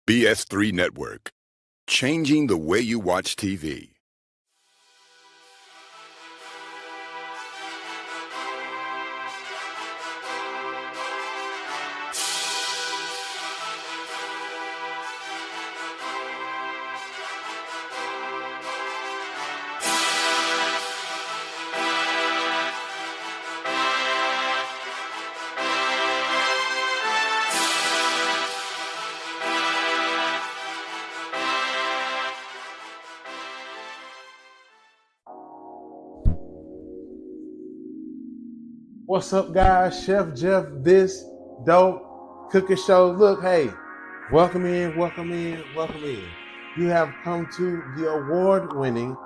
BS3 Network, changing the way you watch TV. What's up, guys? Chef Jeff, this dope cooking show. Look, hey, welcome in, welcome in, welcome in. You have come to the award-winning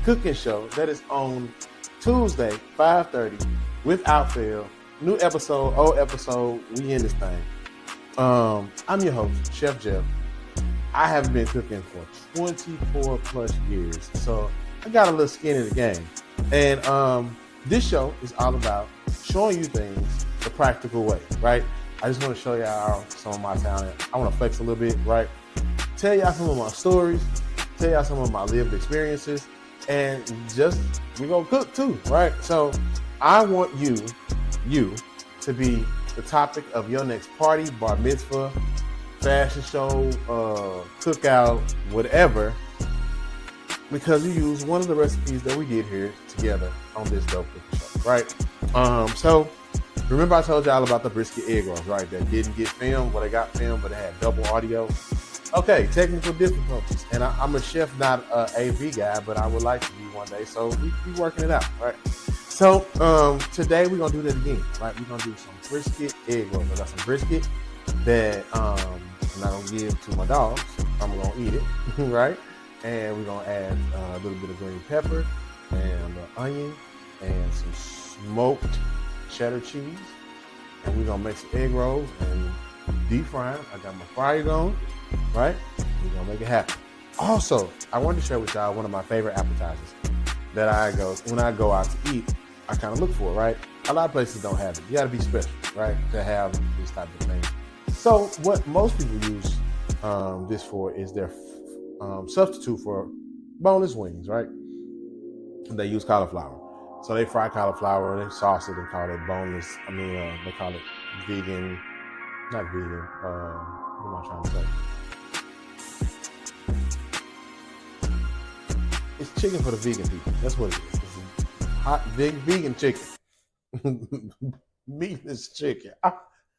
cooking show that is on Tuesday, 5:30, without fail. New episode, old episode, we in this thing. I'm your host, Chef Jeff. I have been cooking for 24 plus years, so I got a little skin in the game. And this show is all about showing you things the practical way, right? I just want to show y'all some of my talent. I want to flex a little bit, right? Tell y'all some of my stories, tell y'all some of my lived experiences, and just we gonna cook too, right? So I want you to be the topic of your next party, bar mitzvah, fashion show, cookout, whatever, because you use one of the recipes that we did here together on this dope cooking show, right? So remember I told y'all about the brisket egg rolls, right? That didn't get filmed, well, they got filmed, but it had double audio. Okay, technical difficulties. And I'm a chef, not a AV guy, but I would like to be one day. So we working it out, right? So today we're gonna do that again, right? We're gonna do some brisket egg rolls. I got some brisket that I'm not gonna give to my dogs. I'm gonna eat it, right? And we're gonna add a little bit of green pepper and a little onion and some smoked cheddar cheese. And we're gonna make some egg rolls and deep fry them. I got my fryer going, right? We're gonna make it happen. Also, I wanted to share with y'all one of my favorite appetizers that when I go out to eat, I kind of look for, right? A lot of places don't have it. You gotta be special, right? To have this type of thing. So what most people use this for is their substitute for boneless wings, right? They use cauliflower. So they fry cauliflower, they sauce it and call it boneless. They call it vegan, not vegan. What am I trying to say? It's chicken for the vegan people. That's what it is. It's hot, big vegan chicken. Meatless chicken.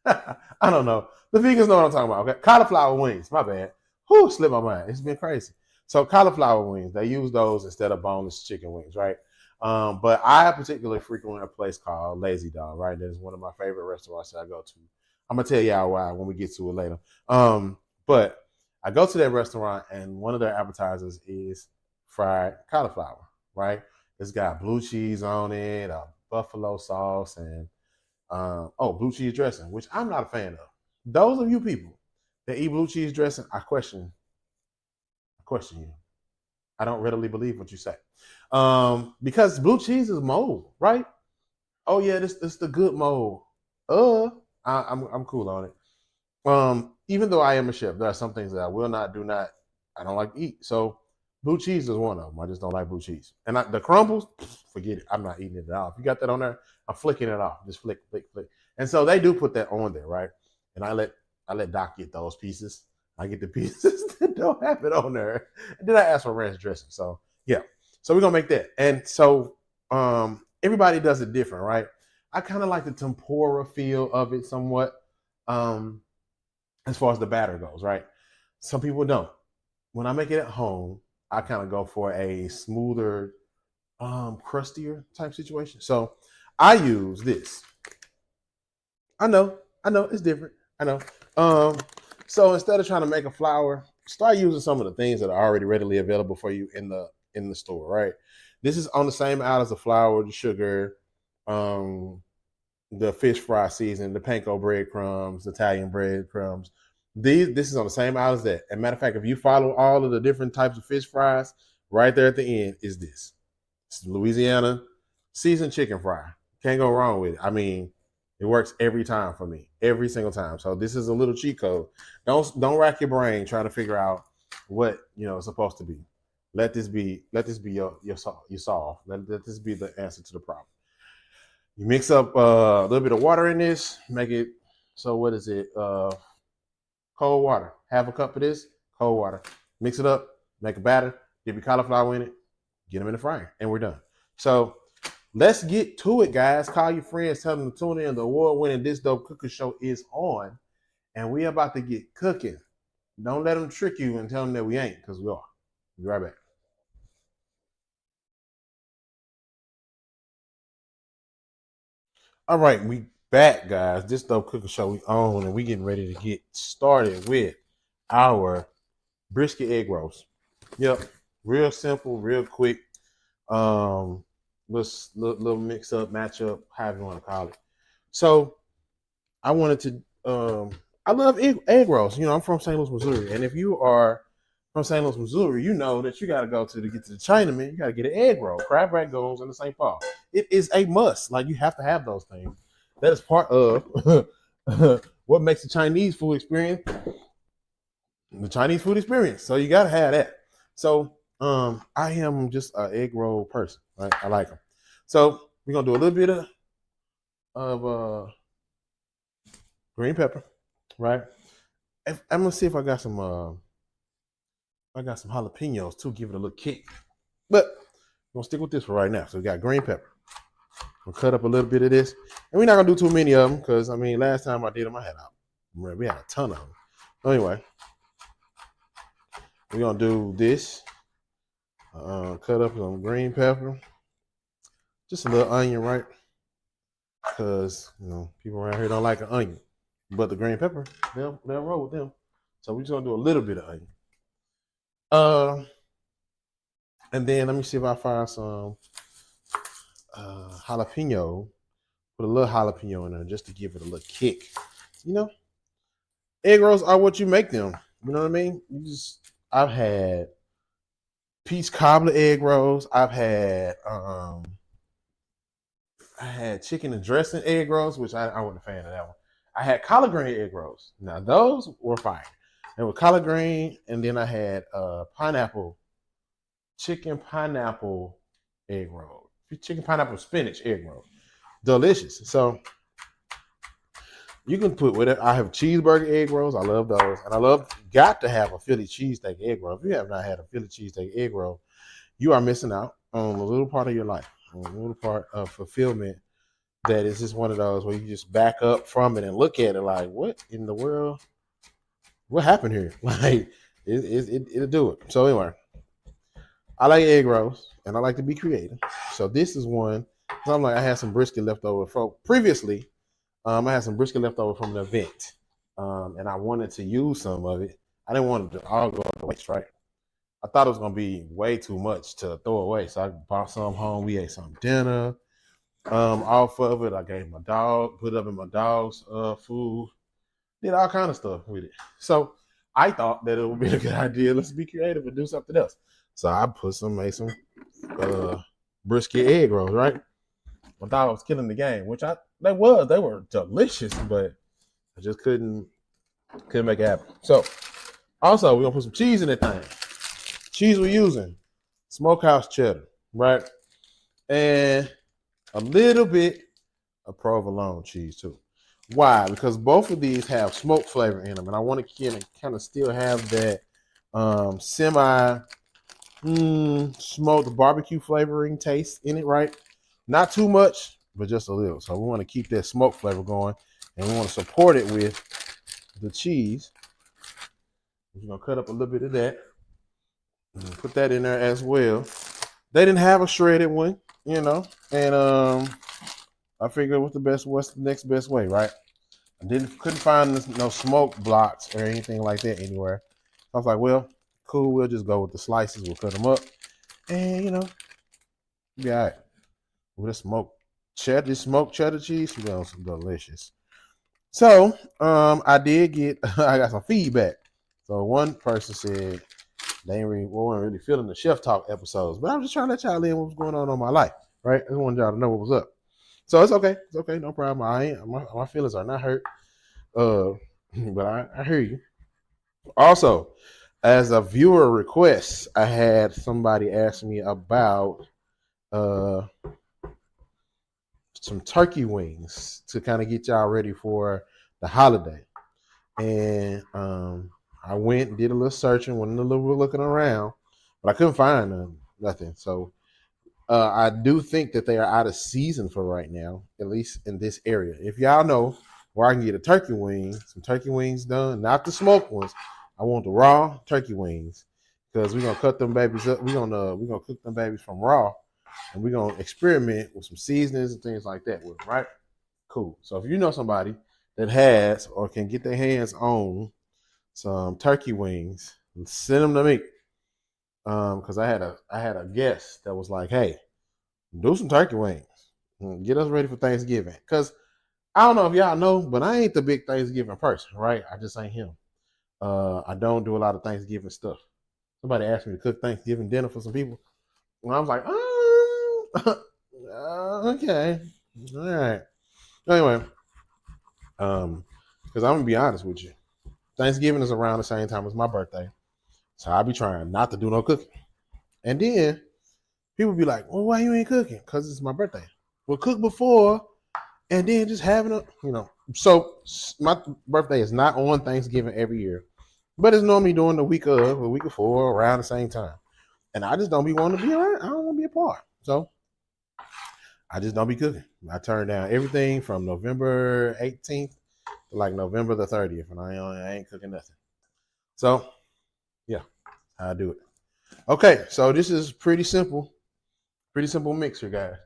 I don't know. The vegans know what I'm talking about, okay? Cauliflower wings, my bad. Whew, slipped my mind. It's been crazy. So cauliflower wings, they use those instead of boneless chicken wings, right? But I particularly frequent a place called Lazy Dog, right? That is one of my favorite restaurants that I go to. I'm gonna tell y'all why when we get to it later. But I go to that restaurant and one of their appetizers is fried cauliflower, right? It's got blue cheese on it, buffalo sauce, and blue cheese dressing, which I'm not a fan of. Those of you people that eat blue cheese dressing, I question you. I don't readily believe what you say. Because blue cheese is mold, right? Oh yeah, this the good mold. I'm cool on it. Even though I am a chef, there are some things that I will not, I don't like to eat. So blue cheese is one of them. I just don't like blue cheese. And the crumbles, forget it. I'm not eating it at all. If you got that on there, I'm flicking it off. Just flick. And so they do put that on there, right? And I let Doc get those pieces. I get the pieces that don't have it on there. And then I ask for ranch dressing. So yeah. So we're gonna make that. And so everybody does it different, right? I kind of like the tempura feel of it somewhat, as far as the batter goes, right? Some people don't. When I make it at home, I kind of go for a smoother, crustier type situation. So I use this. I know, it's different. I know. So instead of trying to make a flour, start using some of the things that are already readily available for you in the store, right? This is on the same aisle as the flour, the sugar, the fish fry seasoning, the panko breadcrumbs, Italian breadcrumbs. This is on the same aisle as that. As a matter of fact, if you follow all of the different types of fish fries, right there at the end is this. It's Louisiana seasoned chicken fry. Can't go wrong with it. I mean, It works every time for me, every single time. So this is a little cheat code. Don't rack your brain trying to figure out what it's supposed to be. Let this be your solve. Let this be the answer to the problem. You mix up a little bit of water in this, make it so what is it? Cold water. Half a cup of this, cold water. Mix it up, make a batter, dip your cauliflower in it, get them in the fryer, and we're done. So let's get to it, guys. Call your friends, tell them to tune in. The award-winning This Dope Cooking Show is on, and we about to get cooking. Don't let them trick you and tell them that we ain't, because we are. Be right back. All right, we back, guys. This Dope Cooking Show we on, and we getting ready to get started with our brisket egg rolls. Yep, real simple, real quick. Little mix up, match up, however you want to call it. So I wanted to. I love egg rolls. I'm from St. Louis, Missouri, and if you are from St. Louis, Missouri, you know that you got to go to get to the Chinaman. You got to get an egg roll, crab rangoons, and the St. Paul. It is a must. Like you have to have those things. That is part of what makes the Chinese food experience. The Chinese food experience. So you got to have that. So I am just an egg roll person. Right? I like them. So we're gonna do a little bit of green pepper, right? I'm gonna see if I got some jalapenos too, give it a little kick. But we're gonna stick with this for right now. So we got green pepper. We'll cut up a little bit of this, and we're not gonna do too many of them because last time I did them, we had a ton of them. Anyway, we're gonna do this. Cut up some green pepper, just a little onion, right? Because people around here don't like an onion, but the green pepper they'll roll with them. So we're just gonna do a little bit of onion. And then let me see if I find some jalapeno. Put a little jalapeno in there just to give it a little kick. Egg rolls are what you make them. You know what I mean? I've had peach cobbler egg rolls. I had chicken and dressing egg rolls, which I wasn't a fan of that one. I had collard green egg rolls. Now those were fire. They were collard green, and then I had chicken pineapple egg roll, chicken pineapple spinach egg roll, delicious. So you can put whatever. I have cheeseburger egg rolls. I love those, and got to have a Philly cheesesteak egg roll. If you have not had a Philly cheesesteak egg roll, you are missing out on a little part of your life, a little part of fulfillment. That is just one of those where you just back up from it and look at it like, what in the world? What happened here? Like, it'll do it. So anyway, I like egg rolls, and I like to be creative. So this is one. So I had some brisket left over from previously. I had some brisket left over from an event, and I wanted to use some of it. I didn't want it to all go to waste, right? I thought it was going to be way too much to throw away. So I bought some home. We ate some dinner. Off of it, I gave my dog, put it up in my dog's food, did all kind of stuff with it. So I thought that it would be a good idea. Let's be creative and do something else. So I made some brisket egg rolls, right? My dog was killing the game, which they were delicious, but I just couldn't make it happen. So also we're gonna put some cheese in that thing. Cheese we're using, smokehouse cheddar, right? And a little bit of provolone cheese too. Why? Because both of these have smoke flavor in them, and I want to kind of still have that semi smoked barbecue flavoring taste in it, right? Not too much, but just a little. So we want to keep that smoke flavor going, and we want to support it with the cheese. We're gonna cut up a little bit of that and put that in there as well. They didn't have a shredded one, and I figured what's the next best way, right? I couldn't find no smoke blocks or anything like that anywhere. I was like, well, cool, we'll just go with the slices. We'll cut them up, and be all right. With the smoked cheddar cheese, it's delicious. So, I got some feedback. So one person said they weren't really feeling the chef talk episodes, but I'm just trying to let y'all in what was going on my life, right? I just wanted y'all to know what was up. So it's okay. It's okay. No problem. I ain't, my feelings are not hurt. Uh, but I hear you. Also, as a viewer request, I had somebody ask me about uh some turkey wings to kind of get y'all ready for the holiday. And I went and did a little searching, went a little looking around, but I couldn't find nothing. So I do think that they are out of season for right now, at least in this area. If y'all know where I can get a turkey wing, some turkey wings done, not the smoked ones. I want the raw turkey wings because we're gonna cut them babies up. We're gonna cook them babies from raw, and we're gonna experiment with some seasonings and things like that with them, right? Cool. So if you know somebody that has or can get their hands on some turkey wings, send them to me. Because I had a guest that was like, "Hey, do some turkey wings. Get us ready for Thanksgiving." Because I don't know if y'all know, but I ain't the big Thanksgiving person, right? I just ain't him. I don't do a lot of Thanksgiving stuff. Somebody asked me to cook Thanksgiving dinner for some people, and I was like, okay, all right. Anyway, because I'm gonna be honest with you, Thanksgiving is around the same time as my birthday, so I'll be trying not to do no cooking. And then people be like, "Well, why you ain't cooking?" Because it's my birthday. Well, cook before, and then just having a. So my birthday is not on Thanksgiving every year, but it's normally during the week of, the week before, around the same time. And I just don't be wanting to be around. I don't want to be a part. So I just don't be cooking. I turn down everything from November 18th to like November the 30th, and I ain't cooking nothing. So yeah, I do it. Okay, so this is pretty simple. Pretty simple mixer, guys.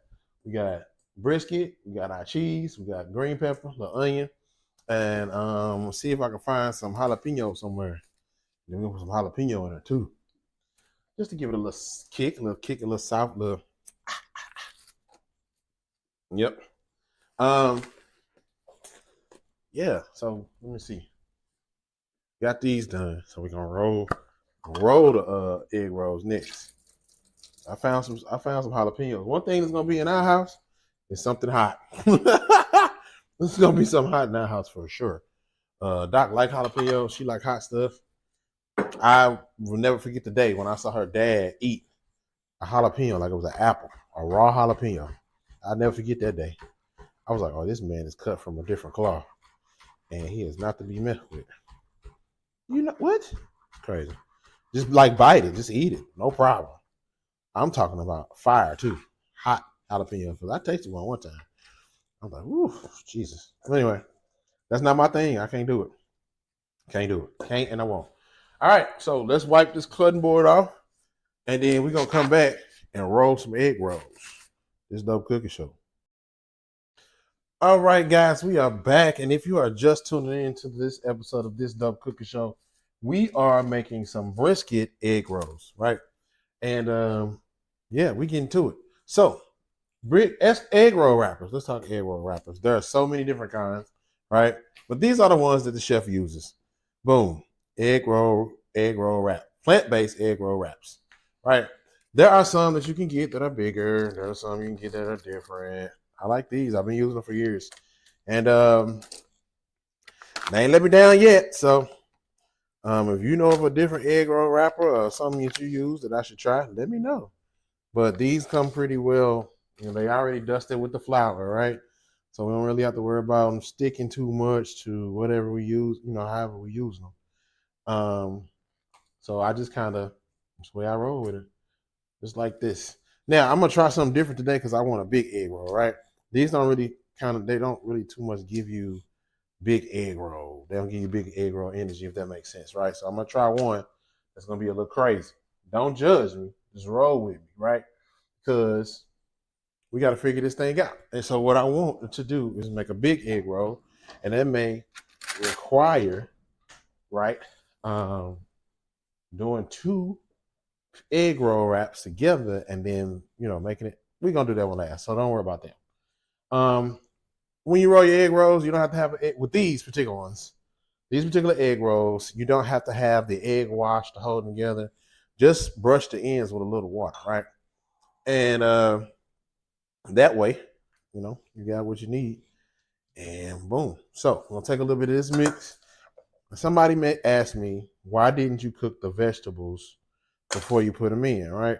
We got brisket, we got our cheese, we got green pepper, the onion, and see if I can find some jalapeno somewhere. Then we put some jalapeno in there too, just to give it a little kick, a little soft, little. Yep. Um. Yeah. So let me see. Got these done. So we're gonna roll the egg rolls next. I found some jalapenos. One thing that's gonna be in our house is something hot. This is gonna be something hot in our house for sure. Doc like jalapenos. She like hot stuff. I will never forget the day when I saw her dad eat a jalapeno like it was an apple, a raw jalapeno. I'll never forget that day. I was like, "Oh, this man is cut from a different cloth, and he is not to be messed with." You know what? It's crazy. Just like bite it, just eat it, no problem. I'm talking about fire too, hot jalapeno. Because I tasted one time. I'm like, "Ooh, Jesus." But anyway, that's not my thing. I can't do it. Can't do it. Can't and I won't. All right, so let's wipe this cutting board off, and then we're gonna come back and roll some egg rolls. This dope cookie show. All right, guys, we are back, and if you are just tuning in to this episode of this dope cookie show, we are making some brisket egg rolls, right? And yeah, we get into it. So egg roll wrappers. Let's talk egg roll wrappers. There are so many different kinds, right? But these are the ones that the chef uses. Boom, egg roll wrap, plant-based egg roll wraps, right? There are some that you can get that are bigger. There are some you can get that are different. I like these. I've been using them for years, and they ain't let me down yet. So, if you know of a different egg roll wrapper or something that you use that I should try, let me know. But these come pretty well. You know, they already dusted with the flour, right? So we don't really have to worry about them sticking too much to whatever we use, however we use them. So I just kind of, that's the way I roll with it, just like this. Now I'm gonna try something different today because I want a big egg roll, right? These they don't really too much give you big egg roll. They don't give you big egg roll energy, if that makes sense, right? So I'm gonna try one that's gonna be a little crazy. Don't judge me, just roll with me, right? Because we got to figure this thing out. And so what I want to do is make a big egg roll, and that may require, right, doing two egg roll wraps together, and then making it. We're gonna do that one last, so don't worry about that. When you roll your egg rolls, you don't have to have with these particular ones. These particular egg rolls, you don't have to have the egg wash to hold them together. Just brush the ends with a little water, right? And that way, you got what you need. And boom. So we'll take a little bit of this mix. Somebody may ask me, why didn't you cook the vegetables before you put them in, right?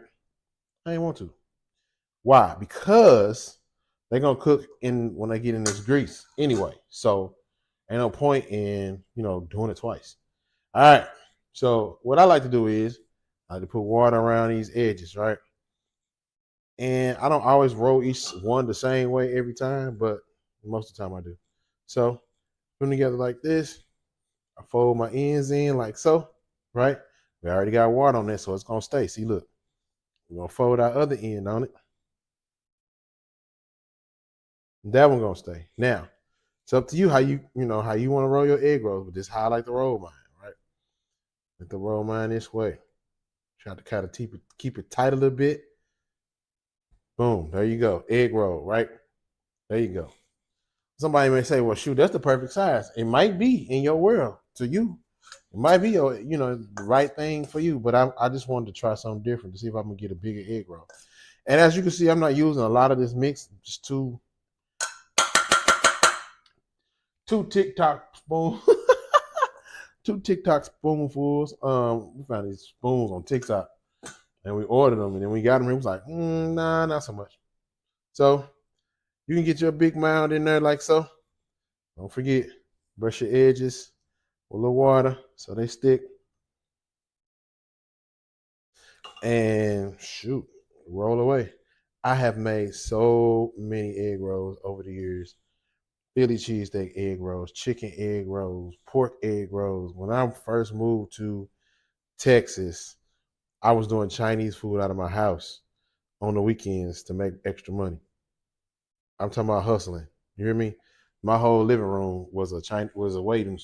I didn't want to. Why? Because they're gonna cook in when they get in this grease anyway. So ain't no point in doing it twice. All right. So what I like to do is I like to put water around these edges, right? And I don't always roll each one the same way every time, but most of the time I do. So put them together like this. I fold my ends in like so, right? We already got water on there, so it's gonna stay. See, look, we're gonna fold our other end on it. That one gonna stay. Now, it's up to you how you want to roll your egg rolls, but this is how I like to roll mine, right? Like to roll mine this way. Try to kind of keep it tight a little bit. Boom, there you go. Egg roll, right? There you go. Somebody may say, well, shoot, that's the perfect size. It might be in your world to you. It might be the right thing for you, but I just wanted to try something different to see if I can get a bigger egg roll. And as you can see, I'm not using a lot of this mix, just two TikTok spoons. Two TikTok spoonfuls. We found these spoons on TikTok and we ordered them and then we got them. It was like, nah, not so much. So you can get your big mound in there like so. Don't forget, brush your edges with a little water so they stick. And shoot, roll away. I have made so many egg rolls over the years. Philly cheesesteak egg rolls, chicken egg rolls, pork egg rolls. When I first moved to Texas, I was doing Chinese food out of my house on the weekends to make extra money. I'm talking about hustling. You hear me? My whole living room was a waiting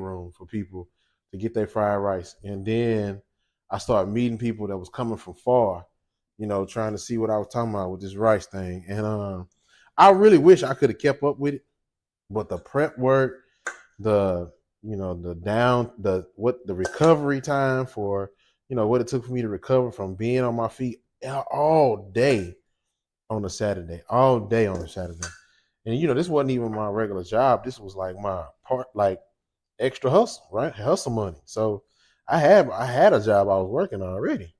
room for people to get their fried rice. And then I started meeting people that was coming from far, trying to see what I was talking about with this rice thing. And I really wish I could have kept up with it, but the prep work, the the recovery time for what it took for me to recover from being on my feet all day on a Saturday, all day on a Saturday. And this wasn't even my regular job. This was like my part, like extra hustle, right? Hustle money. So I had a job I was working already.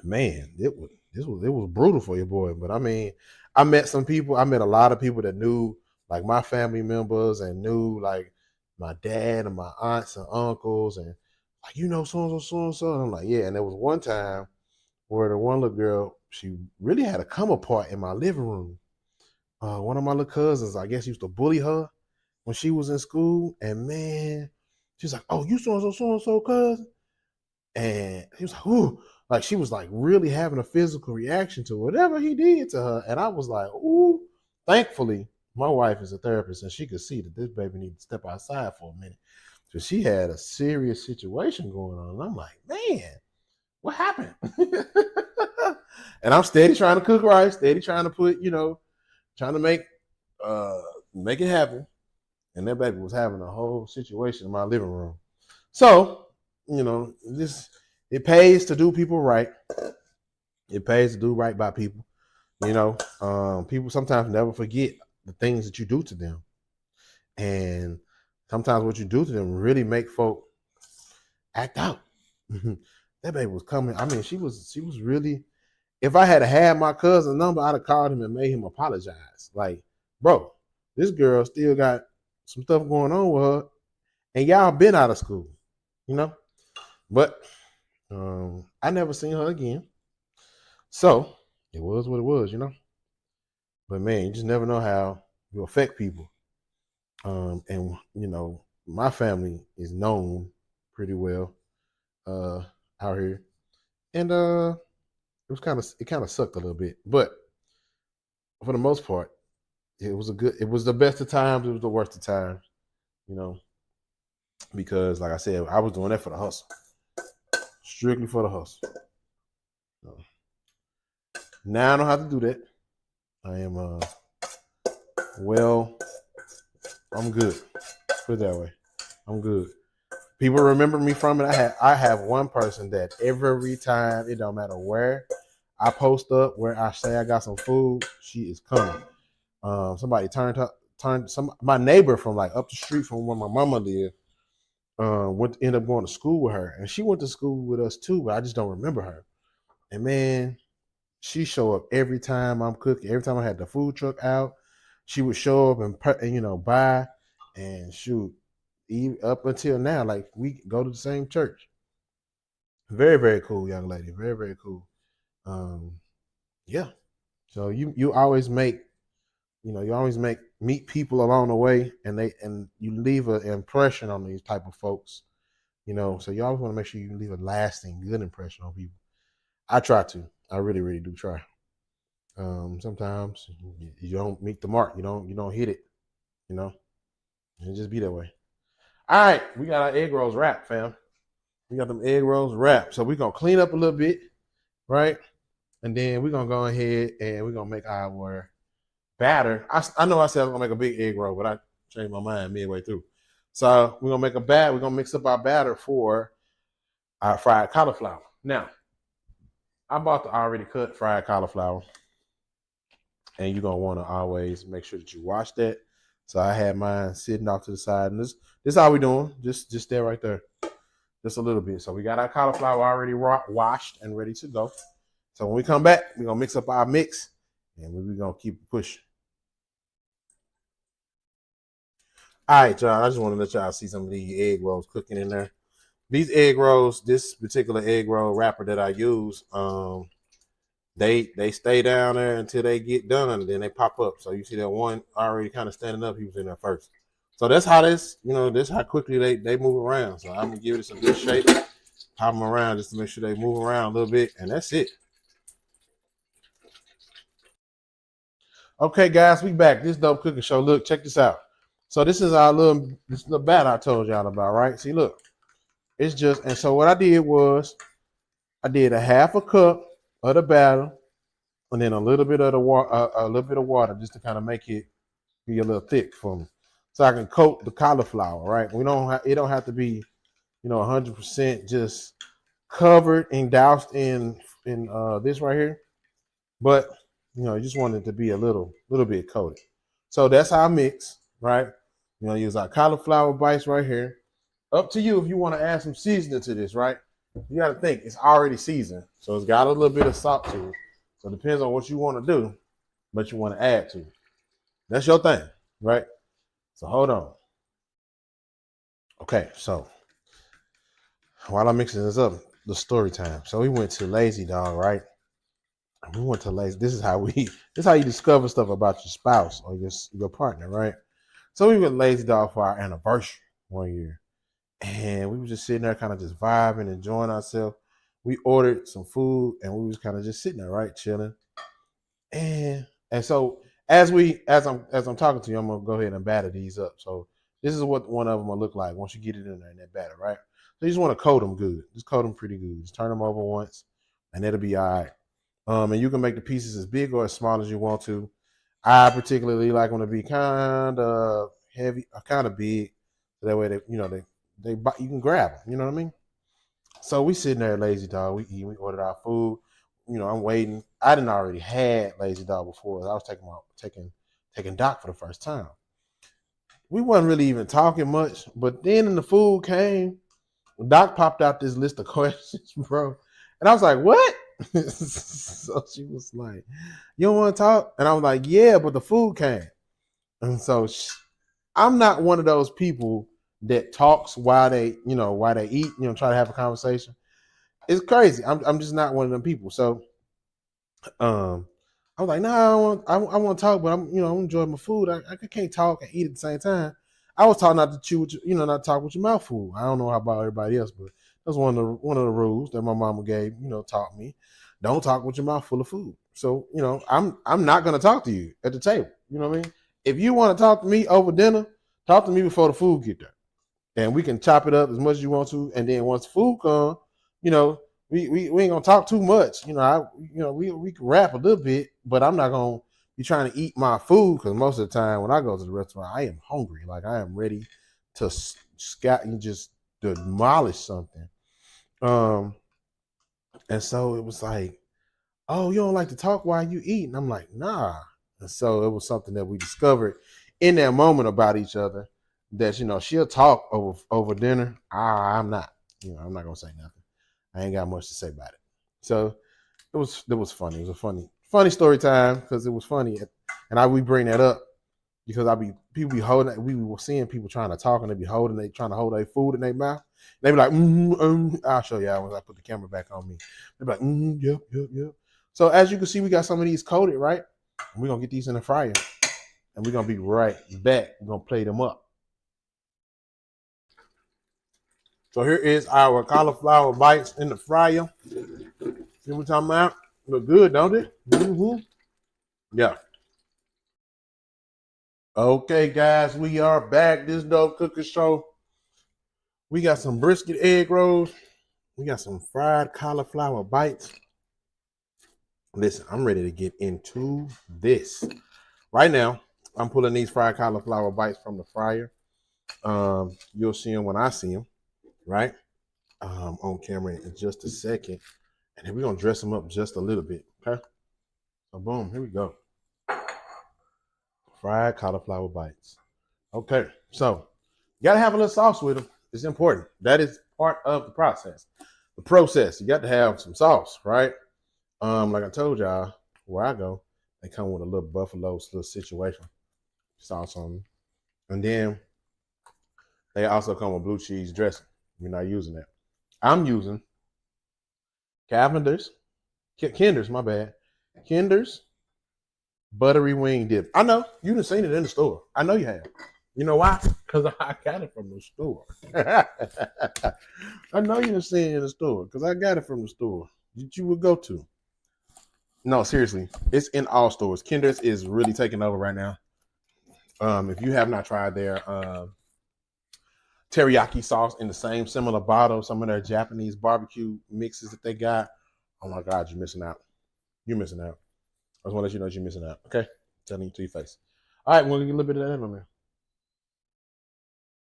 Man, it was brutal for your boy. But I mean, I met a lot of people that knew like my family members and knew like my dad and my aunts and uncles and like so and so, so and so. And I'm like, yeah. And there was one time where the one little girl, she really had a come apart in my living room. One of my little cousins, I guess, used to bully her when she was in school. And man, she's like, "Oh, you so and so, cousin." And he was like, "Ooh," like she was like really having a physical reaction to whatever he did to her. And I was like, "Ooh." Thankfully, my wife is a therapist, and she could see that this baby needed to step outside for a minute. So she had a serious situation going on. And I'm like, man, what happened? And I'm steady trying to cook rice, steady trying to put, trying to make it happen. And that baby was having a whole situation in my living room. So, this it pays to do people right. It pays to do right by people. People sometimes never forget the things that you do to them. And sometimes what you do to them really make folk act out. That baby was coming. I mean, she was really. If I had my cousin's number, I'd have called him and made him apologize. Like, bro, this girl still got some stuff going on with her, and y'all been out of school, But I never seen her again. So it was what it was, But man, you just never know how you affect people. And my family is known pretty well out here. And it kind of sucked a little bit. But for the most part, it was the best of times, it was the worst of times, because like I said, I was doing that for the hustle. Strictly for the hustle. So, now I don't have to do that. I am I'm good. Put it that way. I'm good. People remember me from it. I have one person that every time, it don't matter where I post up where I say I got some food, she is coming. Somebody turned my neighbor from like up the street from where my mama lived. Ended up going to school with her, and she went to school with us too, but I just don't remember her. And man, she show up every time I'm cooking. Every time I had the food truck out, she would show up and buy and shoot. Even up until now, like we go to the same church. Very very cool young lady. Very very cool. Um, yeah. So you always make you always meet people along the way, and you leave an impression on these type of folks. So you always want to make sure you leave a lasting good impression on people. I try to. I really really do try. Sometimes you don't meet the mark. You don't hit it. You know, it just be that way. All right, we got our egg rolls wrapped, fam. We got them egg rolls wrapped. So we're gonna clean up a little bit, right? And then we're gonna go ahead and we're gonna make our batter. I know I said I was gonna make a big egg roll, but I changed my mind midway through. So we're gonna make a batter. We're gonna mix up our batter for our fried cauliflower. Now, I bought the already cut fried cauliflower, and you're gonna want to always make sure that you wash that. So I had mine sitting off to the side, and this is how we doing. Just stay right there, just a little bit. So we got our cauliflower already washed and ready to go. So when we come back, we're gonna mix up our mix, and we're gonna keep pushing. All right, y'all. I just want to let y'all see some of these egg rolls cooking in there. These egg rolls, this particular egg roll wrapper that I use, they stay down there until they get done, and then they pop up. So you see that one already kind of standing up. He was in there first. So that's how this how quickly they move around. So I'm gonna give it some good shape, pop them around just to make sure they move around a little bit, and that's it. Okay, guys, we back. This dope cooking show. Look, check this out. So this is the batter I told y'all about, right? See, look, it's just and so what I did was I did a half a cup of the batter, and then a little bit of the water, a little bit of water, just to kind of make it be a little thick for me, so I can coat the cauliflower. Right? It don't have to be 100% just covered and doused in this right here, but you just want it to be a little bit coated. So that's how I mix. Right? Use our cauliflower bites right here. Up to you if you want to add some seasoning to this. Right? You got to think it's already seasoned, so it's got a little bit of salt to it. So it depends on what you want to do, but you want to add to it. That's your thing, right? So hold on. Okay, so while I'm mixing this up, the story time. So we went to Lazy Dog, right? We went to Lazy. This is how you discover stuff about your spouse or your partner, right? So we went to Lazy Dog for our anniversary one year, and we were just sitting there, kind of just vibing, enjoying ourselves. We ordered some food, and we was kind of just sitting there, right, chilling. And so as I'm talking to you, I'm gonna go ahead and batter these up. So this is what one of them will look like once you get it in there in that batter, right? So you just want to coat them good. Just coat them pretty good. Just turn them over once, and it'll be all right. And you can make the pieces as big or as small as you want to. I particularly like them to be kind of heavy, or kind of big, so that way they you can grab them. You know what I mean? So we sitting there at Lazy Dog. We eat. We ordered our food. I'm waiting. I didn't already had Lazy Dog before. I was taking Doc for the first time. We wasn't really even talking much, but then when the food came, Doc popped out this list of questions, bro, and I was like, "What?" So she was like, "You don't want to talk?" And I was like, "Yeah, but the food came." And so I'm not one of those people that talks while they eat. Try to have a conversation. It's crazy. I'm just not one of them people. So um, I was like, nah, I want to talk, but I'm enjoying my food. I can't talk and eat at the same time. I was taught not to chew, not talk with your mouth full. I don't know how about everybody else, but that's one of the rules that my mama gave, taught me. Don't talk with your mouth full of food. So, I'm not gonna talk to you at the table. You know what I mean? If you want to talk to me over dinner, talk to me before the food get there, and we can chop it up as much as you want to. And then once the food comes, you know, we ain't gonna talk too much. We can rap a little bit, but I'm not gonna be trying to eat my food, because most of the time when I go to the restaurant, I am hungry. Like, I am ready to scat and just demolish something. Um, and so it was like oh, you don't like to talk while you eat? And I'm like, nah. And so it was something that we discovered in that moment about each other that, she'll talk over dinner. I'm not. I'm not gonna say nothing. I ain't got much to say about it. So it was funny. It was a funny story time because it was funny. And we bring that up because people be holding, we were seeing people trying to talk and they trying to hold their food in their mouth. They be like, I'll show y'all once I put the camera back on me. They be like, yep, yep, yep. So as you can see, we got some of these coated, right? We're gonna get these in the fryer and we're gonna be right back. We're gonna plate them up. So here is our cauliflower bites in the fryer. See what we're talking about? Look good, don't it? Mm-hmm. Yeah. Okay, guys, we are back. This dope cooking show. We got some brisket egg rolls. We got some fried cauliflower bites. Listen, I'm ready to get into this. Right now, I'm pulling these fried cauliflower bites from the fryer. You'll see them when I see them, right? On camera in just a second. And then we're going to dress them up just a little bit, okay? So boom, here we go. Fried cauliflower bites. Okay, so you got to have a little sauce with them. It's important. That is part of the process. The process, you got to have some sauce, right? Like I told y'all, where I go, they come with a little buffalo's little situation sauce on them. And then they also come with blue cheese dressing. We're not using that. I'm using Kinder's, my bad. Kinder's buttery wing dip. I know you done seen it in the store. I know you have. You know why? Because I got it from the store. I know you done seen it in the store because I got it from the store that you would go to. No, seriously, it's in all stores. Kinder's is really taking over right now. If you have not tried their teriyaki sauce in the same similar bottle, some of their Japanese barbecue mixes that they got, oh my God, you're missing out. You're missing out. I just want to let you know you're missing out. Okay, telling you to your face. All right, we're gonna get a little bit of that on there.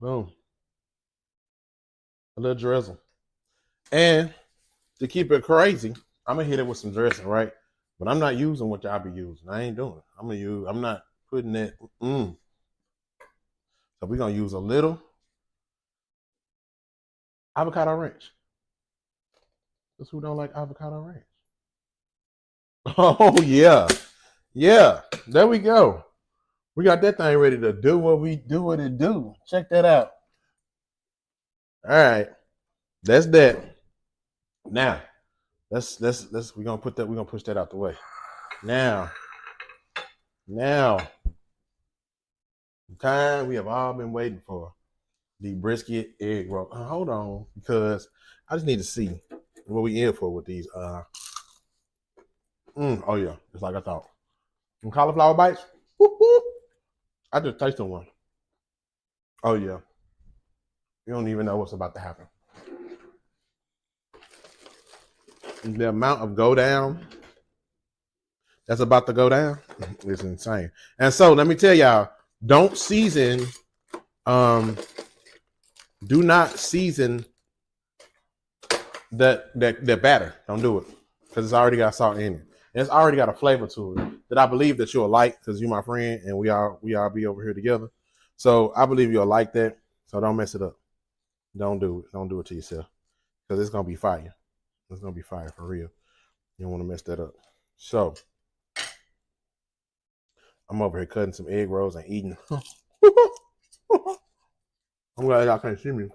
Boom, a little drizzle, and to keep it crazy, I'm gonna hit it with some dressing, right? But I'm not using what y'all be using. I ain't doing it. I'm not putting that. So we're gonna use a little avocado ranch. That's who don't like avocado ranch. Oh yeah, yeah. There we go. We got that thing ready to do what we do what it do. Check that out. All right, that's that. Now, let's we're gonna push that out the way. Now, the time we have all been waiting for. The brisket egg roll. Hold on, because I just need to see what we in for with these. Oh yeah, just like I thought. Some cauliflower bites. Woo-hoo. I just tasted one. Oh yeah, you don't even know what's about to happen. The amount of go down that's about to go down is insane. And so let me tell y'all, don't season. Do not season that batter. Don't do it because it's already got salt in it. And it's already got a flavor to it that I believe that you'll like because you're my friend and we all be over here together. So I believe you'll like that. So don't mess it up. Don't do it. Don't do it to yourself because it's gonna be fire. It's gonna be fire for real. You don't want to mess that up. So I'm over here cutting some egg rolls and eating. I'm glad y'all can't see me.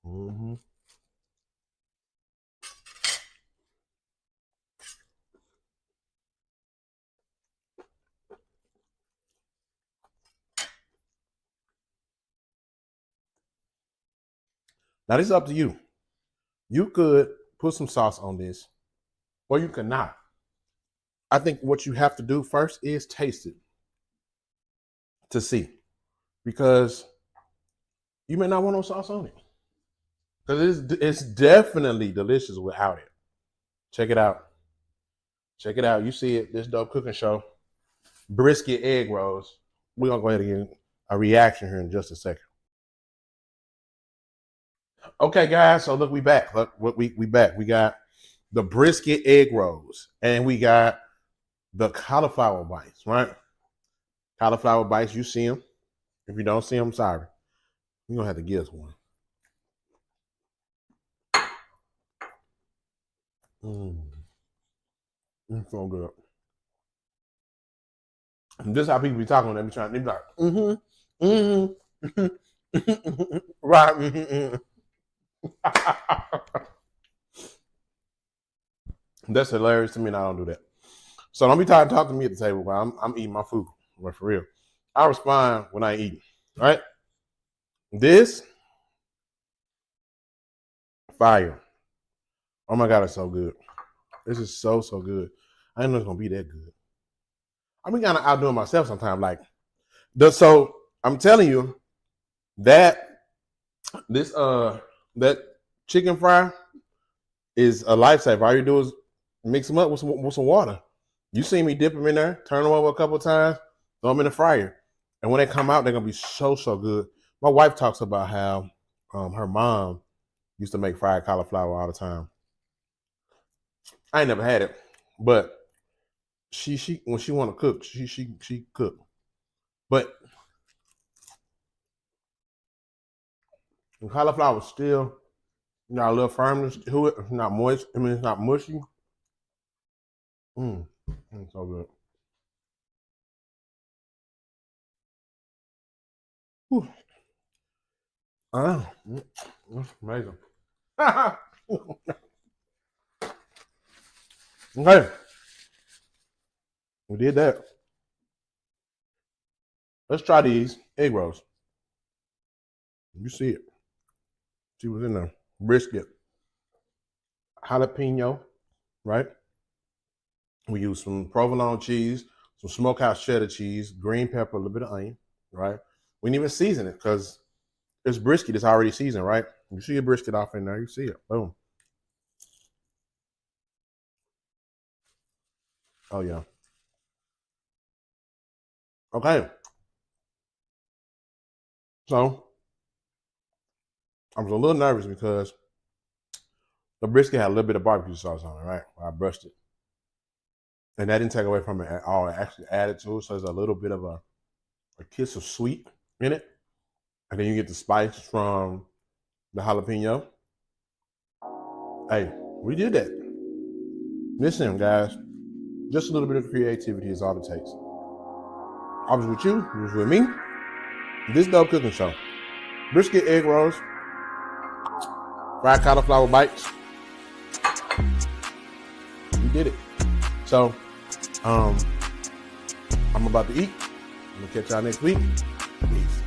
Mm-hmm. Now this is up to you. You could put some sauce on this, or you could not. I think what you have to do first is taste it to see, because you may not want no sauce on it, because it's definitely delicious without it. Check it out. Check it out. You see it. This dope cooking show, brisket egg rolls. We're gonna go ahead and get a reaction here in just a second. Okay, guys. So look, we back. Look, we back. We got the brisket egg rolls, and we got the cauliflower bites, right? Cauliflower bites, you see them. If you don't see them, sorry. You're going to have to give us one. It's so good. And this is how people be talking when they be trying. They be like, right. That's hilarious to me, and I don't do that. So don't be trying to talk to me at the table while I'm eating my food. But for real, I respond when I eat. Right? This fire. Oh my god, it's so good. This is so good. I didn't know it's gonna be that good. I be kind of outdoing myself sometimes. Like, so I'm telling you that this that chicken fry is a lifesaver. All you do is mix them up with some water. You see me dip them in there, turn them over a couple of times, throw them in the fryer, and when they come out, they're gonna be so good. My wife talks about how her mom used to make fried cauliflower all the time. I ain't never had it, but she when she want to cook, she cook. But the cauliflower still got a little firmness to it. It's not moist. I mean, it's not mushy. It's so good. Whew. That's amazing. Okay, we did that. Let's try these egg rolls. You see it. See what's in there. Brisket, jalapeno, right? We use some provolone cheese, some smokehouse cheddar cheese, green pepper, a little bit of onion, right? We didn't even season it because it's brisket. It's already seasoned, right? You see your brisket off in there. You see it. Boom. Oh, yeah. Okay. So I was a little nervous because the brisket had a little bit of barbecue sauce on it, right? I brushed it. And that didn't take away from it at all. It actually added to it. So there's a little bit of a kiss of sweet in it. And then you get the spice from the jalapeno. Hey, we did that. Listen, guys, just a little bit of creativity is all it takes. I was with you, you was with me. This Dope Cooking Show. Brisket egg rolls, fried cauliflower bites. We did it. So, I'm about to eat. I'm gonna catch y'all next week. Peace.